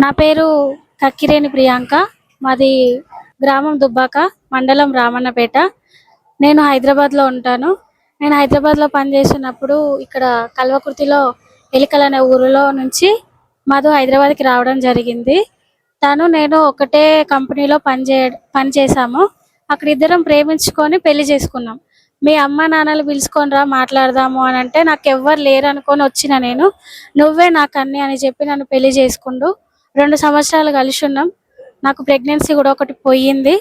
నా పేరు కక్కిరేని ప్రియాంక. మాది గ్రామం దుబ్బాక, మండలం రామన్నపేట. నేను హైదరాబాద్లో ఉంటాను. నేను హైదరాబాద్లో పనిచేస్తున్నప్పుడు ఇక్కడ కల్వకుర్తిలో ఎలికల్ అనే ఊరిలో నుంచి మధు హైదరాబాద్కి రావడం జరిగింది. నేను ఒకటే కంపెనీలో పనిచేసాము. అక్కడ ఇద్దరం ప్రేమించుకొని పెళ్లి చేసుకున్నాం. మీ అమ్మ నాన్నలు పిలుచుకొని రా మాట్లాడదాము అని అంటే నాకు ఎవ్వరు లేరు అనుకొని వచ్చిన నేను. నువ్వే నాకు అన్ని అని చెప్పి నన్ను పెళ్లి చేసుకుండు. 2 సంవత్సరాలు కలిసి ఉన్నాం. నాకు ప్రెగ్నెన్సీ కూడా ఒకటి పోయింది.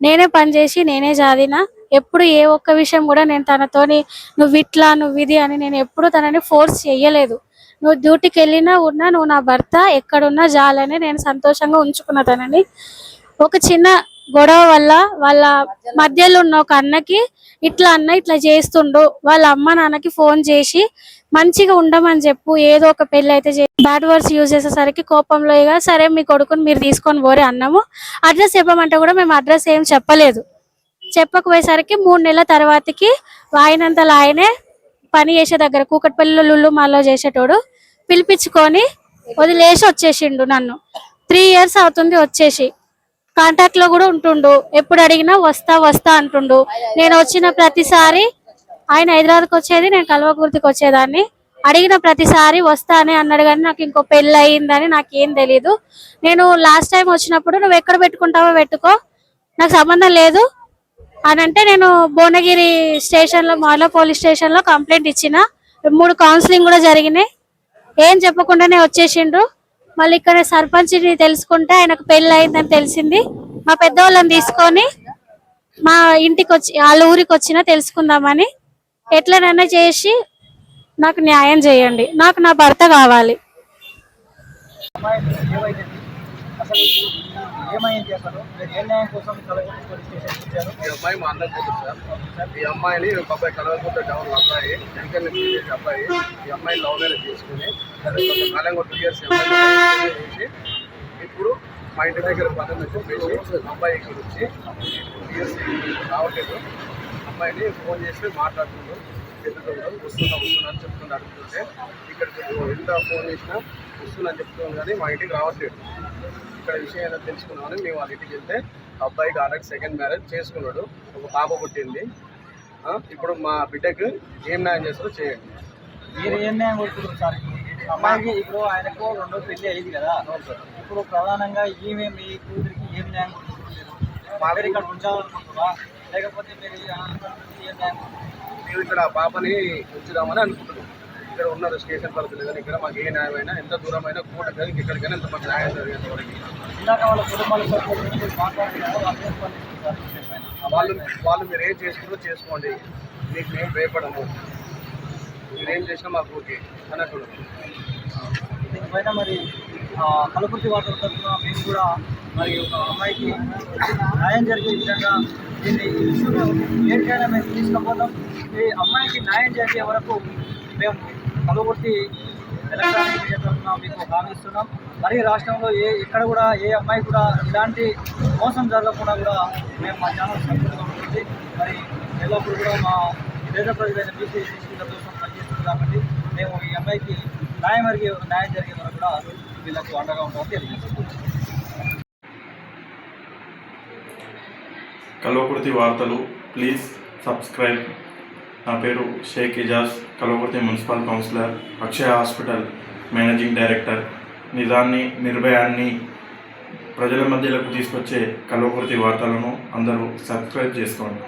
నేనే పనిచేసి నేనే జాదిన. ఎప్పుడు ఏ ఒక్క విషయం కూడా నేను తనతోని నువ్వు ఇట్లా నువ్వు ఇది అని నేను ఎప్పుడు తనని ఫోర్స్ చేయలేదు. నువ్వు డ్యూటీకి వెళ్ళినా ఉన్నా నువ్వు నా భర్త, ఎక్కడున్నా జాలని నేను సంతోషంగా ఉంచుకున్న తనని. ఒక చిన్న గొడవ వల్ల వాళ్ళ మధ్యలో ఉన్న ఒక అన్నకి ఇట్లా చేస్తుండు. వాళ్ళ అమ్మ నాన్నకి ఫోన్ చేసి మంచిగా ఉండమని చెప్పు, ఏదో ఒక పెళ్లి అయితే బ్యాడ్ వర్డ్స్ యూజ్ చేసేసరికి కోపంలో ఇక సరే మీ కొడుకుని మీరు తీసుకొని పోరే అన్నాము. అడ్రస్ చెప్పమంటే కూడా మేము అడ్రస్ ఏం చెప్పలేదు. చెప్పకపోయేసరికి 3 నెలల తర్వాతకి ఆయనంతలో ఆయనే పని చేసే దగ్గర కూకట్పల్లిలో లుల్లు మాల్లో చేసేటోడు పిలిపించుకొని వదిలేసి వచ్చేసిండు. నన్ను 3 years అవుతుంది వచ్చేసి. కాంటాక్ట్ లో కూడా ఉంటుండు. ఎప్పుడు అడిగినా వస్తా వస్తా అంటుండు. నేను వచ్చిన ప్రతిసారి ఆయన హైదరాబాద్కి వచ్చేది, నేను కల్వకుర్తికి వచ్చేదాన్ని. అడిగిన ప్రతిసారి వస్తా అని అన్నాడు, కానీ నాకు ఇంకో పెళ్ళి అయ్యిందని నాకేం తెలీదు. నేను లాస్ట్ టైం వచ్చినప్పుడు నువ్వు ఎక్కడ పెట్టుకుంటావో పెట్టుకో, నాకు సంబంధం లేదు అని అంటే నేను భువనగిరి స్టేషన్లో, మాలో పోలీస్ స్టేషన్లో కంప్లైంట్ ఇచ్చిన. 3 కౌన్సిలింగ్ కూడా జరిగినాయి. ఏం చెప్పకుండానే వచ్చేసిండ్రు. మళ్ళీ ఇక్కడ సర్పంచ్ని తెలుసుకుంటే ఆయనకు పెళ్లి అయిందని తెలిసింది. మా పెద్దవాళ్ళని తీసుకొని మా ఇంటికి వచ్చి వాళ్ళ ఊరికి వచ్చినా తెలుసుకుందామని. ఎట్లనైనా చేసి నాకు న్యాయం చేయండి. నాకు నా భర్త కావాలి. అమ్మాయి మా అన్నకు కూతురు సార్. ఈ అమ్మాయిని అబ్బాయి కలవకుంటే డౌన్ అబ్బాయి వెంకన్న అబ్బాయి ఈ అమ్మాయి లవ్ మ్యారేజ్ చేసుకుని కాలంగా 2 years చేసి ఇప్పుడు మా ఇంటి దగ్గర పనులు చెప్పేసి అబ్బాయి ఇక్కడ వచ్చి 2 years రావట్లేదు. అమ్మాయిని ఫోన్ చేసి మాట్లాడుతున్నాడు, వస్తున్నా అని చెప్తున్నా అడుగుతుంటే ఇక్కడికి ఎంత ఫోన్ చేసినా వస్తున్నా అని చెప్తున్నాను, కానీ మా ఇంటికి రావట్లేదు. ఇక్కడ విషయం ఏదో తెలుసుకున్నామని మేము వాళ్ళ ఇంటికి వెళ్తే అబ్బాయికి ఆల్రెడీ 2nd మ్యారేజ్ చేసుకున్నాడు, ఒక పాప పుట్టింది. ఇప్పుడు మా బిడ్డకు ఏం న్యాయం చేస్తారో చేయండి. మీరు ఏం న్యాయం కొడుతున్నారు సార్? అమ్మాయికి ఇప్పుడు ఆయనకు 2వ పెళ్లి అయింది కదా, ఇప్పుడు ప్రధానంగా ఈమె మీ కూతురికి ఏం న్యాయం కొడుతున్నారు? మా దగ్గర ఇక్కడ ఉంచాలనుకుంటున్నా, లేకపోతే మీరు ఏం న్యాయం? మేము ఇక్కడ ఆ పాపని ఉంచుదామని అనుకుంటున్నాం. ఇక్కడ ఉన్నారు స్టేషన్ పరిధిలో, కానీ ఇక్కడ మాకు ఏ న్యాయమైనా ఎంత దూరమైనా కోర్టు కానీ ఇక్కడికైనా ఎంత మంది న్యాయం జరిగేంత వరకు వాళ్ళు మీరు ఏం చేసుకుంటూ చేసుకోండి, మీకు మేము భయపడము, మీరేం చేసినా మాకు ఓకే అన్నట్టు. దీనిపైన మరి కలకుర్తి వాటర్ తరఫున మేము కూడా మరి ఒక అమ్మాయికి న్యాయం జరిగే విధంగా దీన్ని ఏంటైనా మేము తీసుకుపోతాం. ఈ అమ్మాయికి న్యాయం జరిగే వరకు మేము కలకుర్తి ఎలక్ట్రానిక్ మీడియా తరఫున మీకు హామీ ఇస్తున్నాం. మరి రాష్ట్రంలో ఎక్కడ కూడా ఏ అమ్మాయి కూడా ఇలాంటి మోసం జరగకుండా కూడా మేము మా ఛానల్ సపోర్ట్గా ఉంటుంది. మరి ఎల్లప్పుడు కూడా మా పేద ప్రజలైన బీసీ కోసం పనిచేస్తుంది కాబట్టి మేము ఈ అమ్మాయికి న్యాయం జరిగే వరకు కూడా వీళ్ళకు అండగా ఉంటామని తెలియజేస్తున్నాం. కల్వకుర్తి వార్తలు ప్లీజ్ సబ్స్క్రైబ్. నా పేరు షేక్ ఇజాజ్, కల్వకుర్తి మున్సిపల్ కౌన్సిలర్, అక్షయ హాస్పిటల్ మేనేజింగ్ డైరెక్టర్. నిజాన్ని, నిర్భయాన్ని ప్రజల మధ్యలోకి తీసుకొచ్చే కల్వకుర్తి వార్తలను అందరూ సబ్స్క్రైబ్ చేసుకోండి.